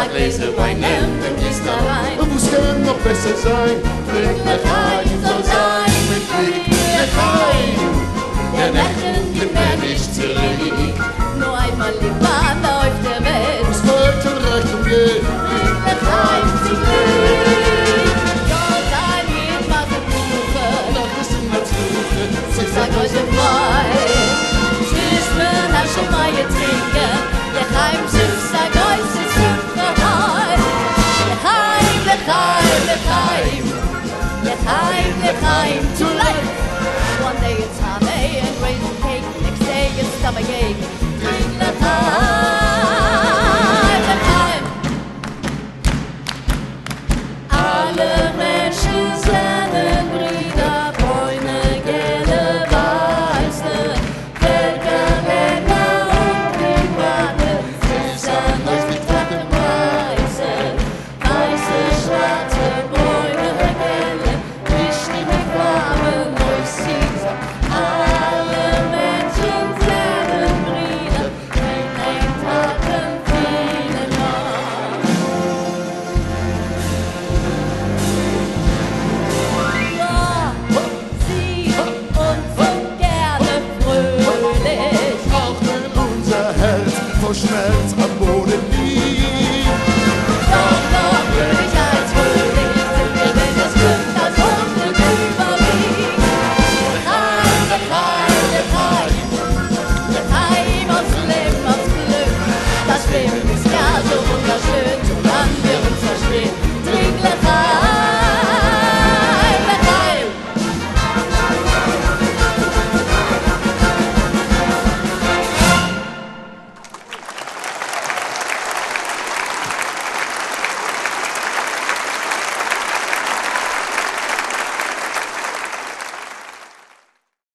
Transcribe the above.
Gläser Wein nimmt der Gießt da rein. Und wo's kann noch besser sein? Trink L'chaim soll sein mit Glück. L'chaim, der Lächeln gibt mir nicht zurück. Nur einmal lebt man auf der Welt. Was folgt und recht und geht, Trink L'chaim zu Glück. Soll sein mit Massenkuchen. nach Wissen als Luche. Ich sag heute frei. Tschüss, mir nach schon mal getrinken. L'chaim, tschüss, sag euch, es ist vorbei. L'chaim, L'chaim, L'chaim. L'chaim, L'chaim, to life. One day it's honey and raisin cake. Next day it's stomachache. Drink L'chaim, L'chaim. Alle Menschen sind Brüder, Bräune, Gelbe, Weiße, Völker, Länder und Private. Zwischen euch mit Waffen Weiße, weiße, schwarze, Bräune, Gelbe, wichtige Farben, euch sieht. Alle Menschen sind Brüder, in ein Taten viele noch. Sie und so gerne fröhlich. Auch wenn unser Herz vor Schmerz am Boden liegt.